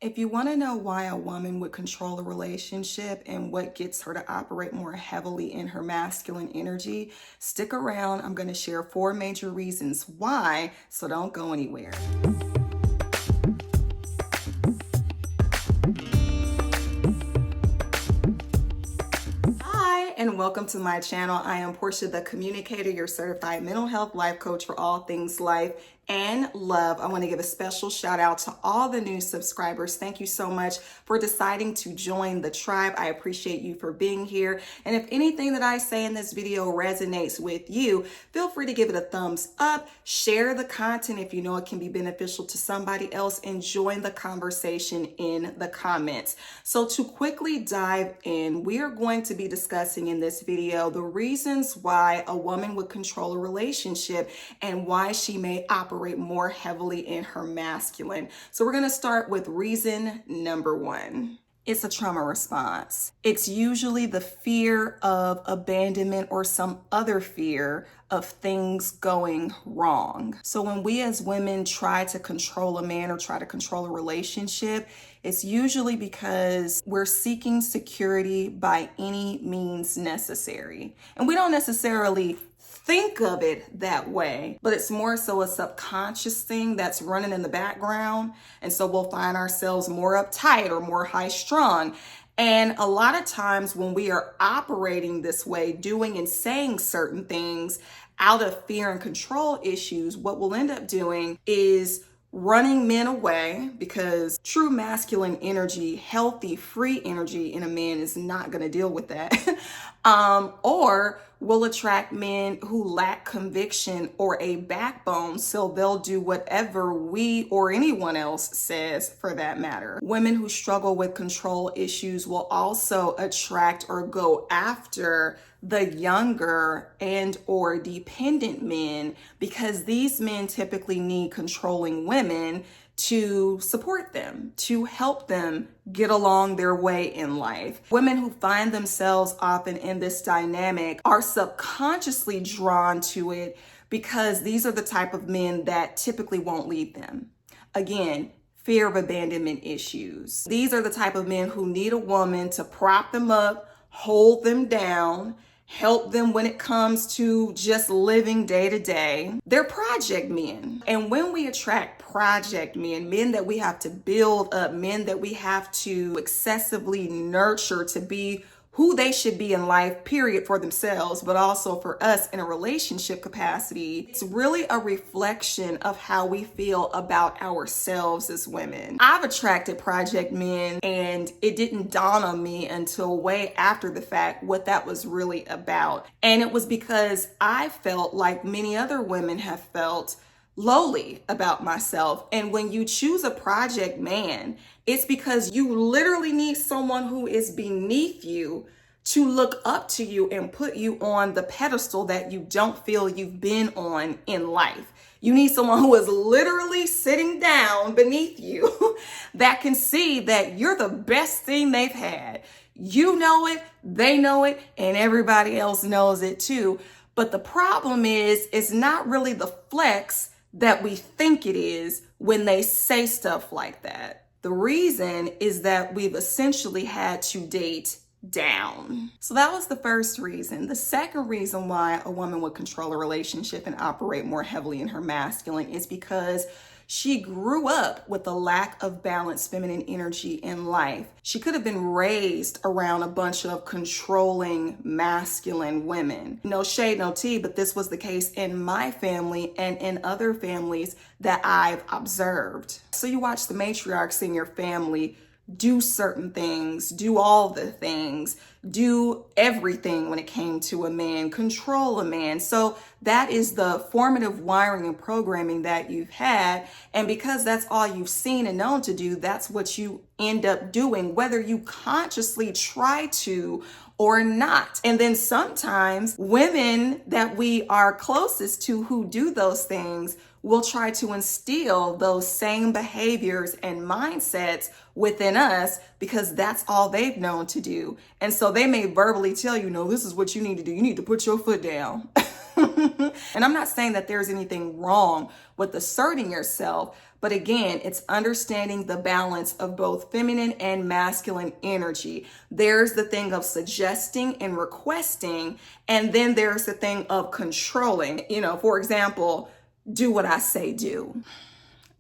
If you want to know why a woman would control a relationship and what gets her to operate more heavily in her masculine energy, stick around. I'm going to share 4 major reasons why, so don't go anywhere. Hi, and welcome to my channel. I am Portia, the communicator, your certified mental health life coach for all things life and love. I want to give a special shout out to all the new subscribers. Thank you so much for deciding to join the tribe. I appreciate you for being here. And if anything that I say in this video resonates with you, feel free to give it a thumbs up, share the content if you know it can be beneficial to somebody else, and join the conversation in the comments. So to quickly dive in, we are going to be discussing in this video the reasons why a woman would control a relationship and why she may operate more heavily in her masculine. So we're going to start with reason number 1. It's a trauma response. It's usually the fear of abandonment or some other fear of things going wrong. So when we as women try to control a man or try to control a relationship, it's usually because we're seeking security by any means necessary. And we don't necessarily think of it that way, but it's more so a subconscious thing that's running in the background. And so we'll find ourselves more uptight or more high strung. And a lot of times when we are operating this way, doing and saying certain things out of fear and control issues, what we'll end up doing is running men away, because true masculine energy, healthy, free energy in a man is not going to deal with that. Or will attract men who lack conviction or a backbone, so they'll do whatever we or anyone else says for that matter. Women who struggle with control issues will also attract or go after the younger and or dependent men, because these men typically need controlling women to support them, to help them get along their way in life. Women who find themselves often in this dynamic are subconsciously drawn to it because these are the type of men that typically won't leave them. Again, fear of abandonment issues. These are the type of men who need a woman to prop them up, hold them down, help them when it comes to just living day to day. They're project men. And when we attract project men, men that we have to build up, men that we have to excessively nurture to be who they should be in life, period, for themselves, but also for us in a relationship capacity, it's really a reflection of how we feel about ourselves as women. I've attracted project men, and it didn't dawn on me until way after the fact what that was really about. And it was because I felt like many other women have felt lowly about myself. And when you choose a project man, it's because you literally need someone who is beneath you to look up to you and put you on the pedestal that you don't feel you've been on in life. You need someone who is literally sitting down beneath you that can see that you're the best thing they've had. You know it, they know it, and everybody else knows it too. But the problem is, it's not really the flex that we think it is when they say stuff like that. The reason is that we've essentially had to date down. So that was the first reason. The second reason why a woman would control a relationship and operate more heavily in her masculine is because she grew up with a lack of balanced feminine energy in life. She could have been raised around a bunch of controlling masculine women. No shade, no tea, but this was the case in my family and in other families that I've observed. So you watch the matriarchs in your family do certain things, do all the things, do everything when it came to a man, control a man. So that is the formative wiring and programming that you've had. And because that's all you've seen and known to do, that's what you end up doing, whether you consciously try to or not. And then sometimes women that we are closest to who do those things will try to instill those same behaviors and mindsets within us because that's all they've known to do. And so they may verbally tell you, no, this is what you need to do. You need to put your foot down. And I'm not saying that there's anything wrong with asserting yourself, But again, it's understanding the balance of both feminine and masculine energy. There's the thing of suggesting and requesting, and then there's the thing of controlling. For example, do what I say do.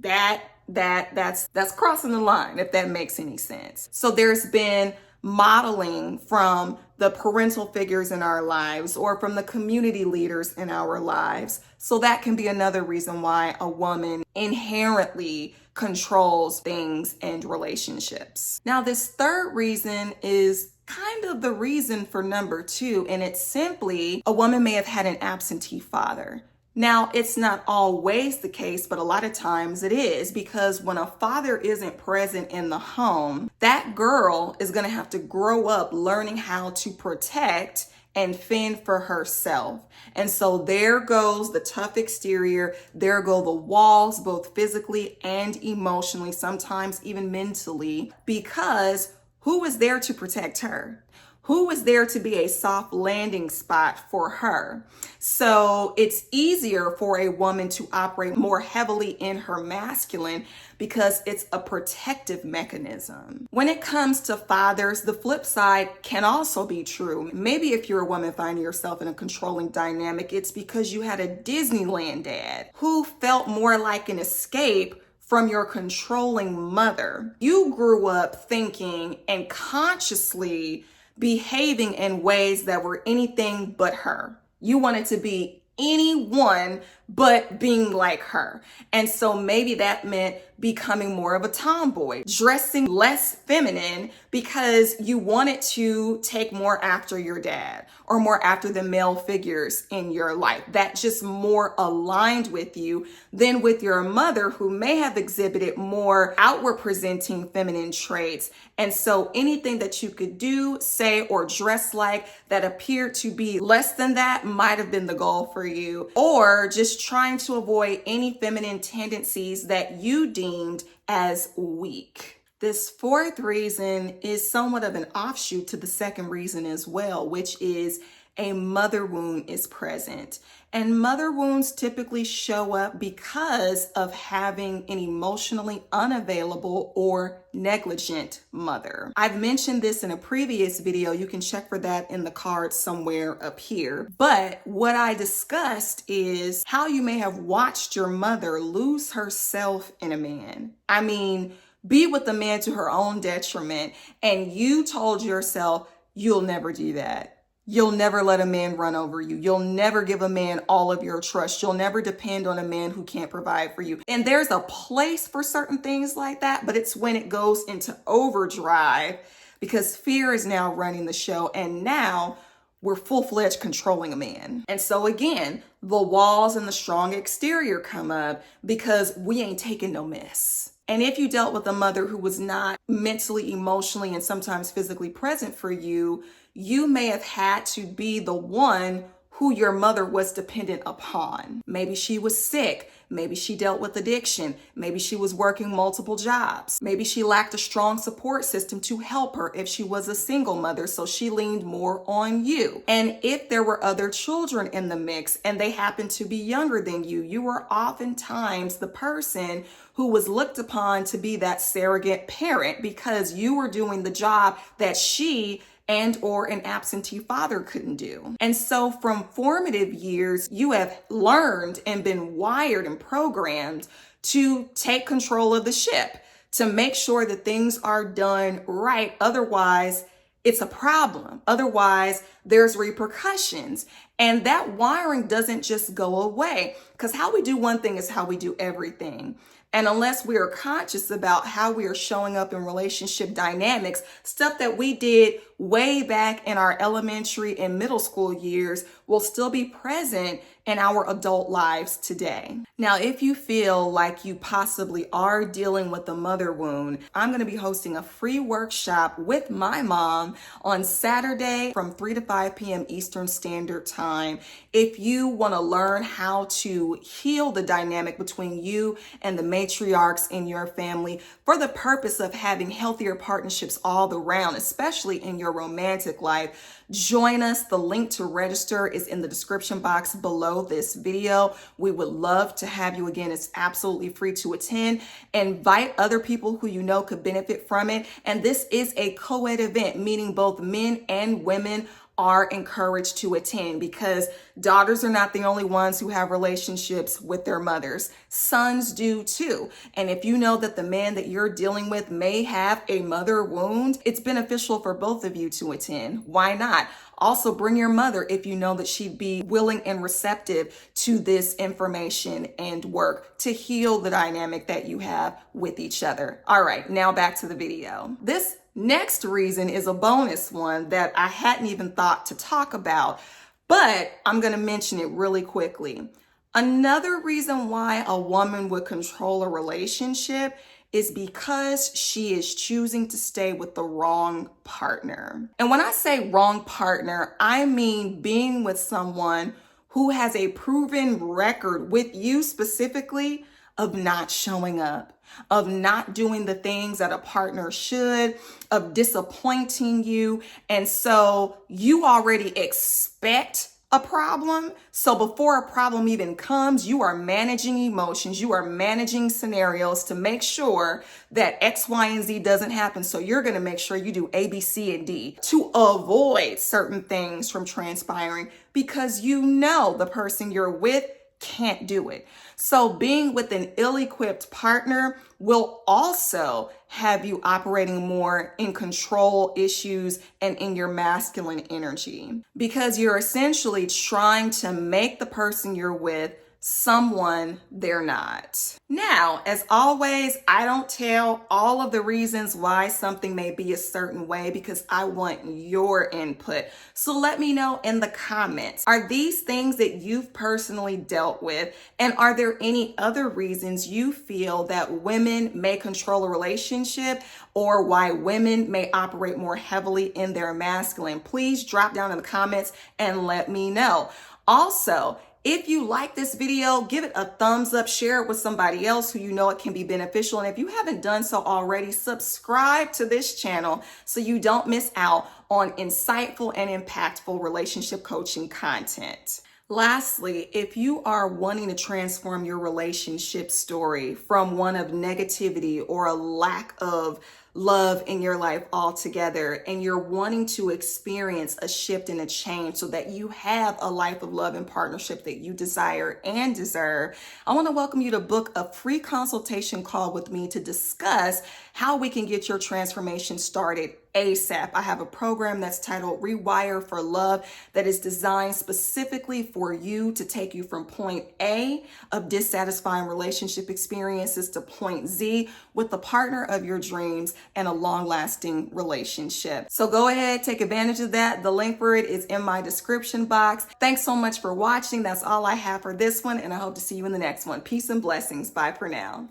That's crossing the line, if that makes any sense. So there's been modeling from the parental figures in our lives or from the community leaders in our lives. So that can be another reason why a woman inherently controls things and relationships. Now, this third reason is kind of the reason for number 2, and it's simply a woman may have had an absentee father. Now, it's not always the case, but a lot of times it is, because when a father isn't present in the home, that girl is going to have to grow up learning how to protect and fend for herself. And so there goes the tough exterior. There go the walls, both physically and emotionally, sometimes even mentally, because who is there to protect her? Who was there to be a soft landing spot for her? So it's easier for a woman to operate more heavily in her masculine because it's a protective mechanism. When it comes to fathers, the flip side can also be true. Maybe if you're a woman finding yourself in a controlling dynamic, it's because you had a Disneyland dad who felt more like an escape from your controlling mother. You grew up thinking and consciously behaving in ways that were anything but her. You wanted to be anyone but being like her. And so maybe that meant becoming more of a tomboy, dressing less feminine because you wanted to take more after your dad or more after the male figures in your life. That just more aligned with you than with your mother, who may have exhibited more outward presenting feminine traits. And so anything that you could do, say, or dress like that appeared to be less than that might have been the goal for you, or just trying to avoid any feminine tendencies that you deemed as weak. This fourth reason is somewhat of an offshoot to the second reason as well, which is a mother wound is present. And mother wounds typically show up because of having an emotionally unavailable or negligent mother. I've mentioned this in a previous video. You can check for that in the card somewhere up here. But what I discussed is how you may have watched your mother lose herself in a man. I mean, be with a man to her own detriment, and you told yourself, you'll never do that. You'll never let a man run over you. You'll never give a man all of your trust. You'll never depend on a man who can't provide for you. And there's a place for certain things like that, but it's when it goes into overdrive because fear is now running the show, and now we're full-fledged controlling a man. And so again, the walls and the strong exterior come up because we ain't taking no mess. And if you dealt with a mother who was not mentally, emotionally, and sometimes physically present for you, you may have had to be the one who your mother was dependent upon. Maybe she was sick. Maybe she dealt with addiction. Maybe she was working multiple jobs. Maybe she lacked a strong support system to help her if she was a single mother, so she leaned more on you. And if there were other children in the mix and they happened to be younger than you, you were oftentimes the person who was looked upon to be that surrogate parent because you were doing the job that she and or an absentee father couldn't do. And so from formative years, you have learned and been wired and programmed to take control of the ship, to make sure that things are done right. Otherwise, it's a problem. Otherwise, there's repercussions. And that wiring doesn't just go away, because how we do one thing is how we do everything. And unless we are conscious about how we are showing up in relationship dynamics, stuff that we did way back in our elementary and middle school years will still be present in our adult lives today. Now, if you feel like you possibly are dealing with a mother wound, I'm going to be hosting a free workshop with my mom on Saturday from 3 to 5 p.m. Eastern Standard Time. If you want to learn how to heal the dynamic between you and the matriarchs in your family for the purpose of having healthier partnerships all around, especially in your romantic life, join us. The link to register is in the description box below below this video. We would love to have you again. It's absolutely free to attend. Invite other people who you know could benefit from it. And this is a co-ed event, meaning both men and women are encouraged to attend, because daughters are not the only ones who have relationships with their mothers. Sons do too. And if you know that the man that you're dealing with may have a mother wound, it's beneficial for both of you to attend. Why not? Also, bring your mother if you know that she'd be willing and receptive to this information and work to heal the dynamic that you have with each other. All right, now back to the video. This next reason is a bonus one that I hadn't even thought to talk about, but I'm going to mention it really quickly. Another reason why a woman would control a relationship is because she is choosing to stay with the wrong partner. And when I say wrong partner, I mean being with someone who has a proven record with you specifically of not showing up, of not doing the things that a partner should, of disappointing you. And so you already expect a problem. So before a problem even comes, you are managing emotions, you are managing scenarios to make sure that X, Y, and Z doesn't happen. So you're going to make sure you do A, B, C, and D to avoid certain things from transpiring, because you know the person you're with can't do it. So being with an ill-equipped partner will also have you operating more in control issues and in your masculine energy, because you're essentially trying to make the person you're with someone they're not. Now, as always, I don't tell all of the reasons why something may be a certain way, because I want your input. So let me know in the comments, are these things that you've personally dealt with? And are there any other reasons you feel that women may control a relationship, or why women may operate more heavily in their masculine? Please drop down in the comments and let me know. Also, if you like this video, give it a thumbs up, share it with somebody else who you know it can be beneficial. And if you haven't done so already, subscribe to this channel so you don't miss out on insightful and impactful relationship coaching content. Lastly, if you are wanting to transform your relationship story from one of negativity or a lack of love in your life altogether, and you're wanting to experience a shift and a change so that you have a life of love and partnership that you desire and deserve, I want to welcome you to book a free consultation call with me to discuss how we can get your transformation started ASAP. I have a program that's titled Rewire for Love that is designed specifically for you to take you from point A of dissatisfying relationship experiences to point Z with the partner of your dreams and a long-lasting relationship. So go ahead, take advantage of that. The link for it is in my description box. Thanks so much for watching. That's all I have for this one, and I hope to see you in the next one. Peace and blessings. Bye for now.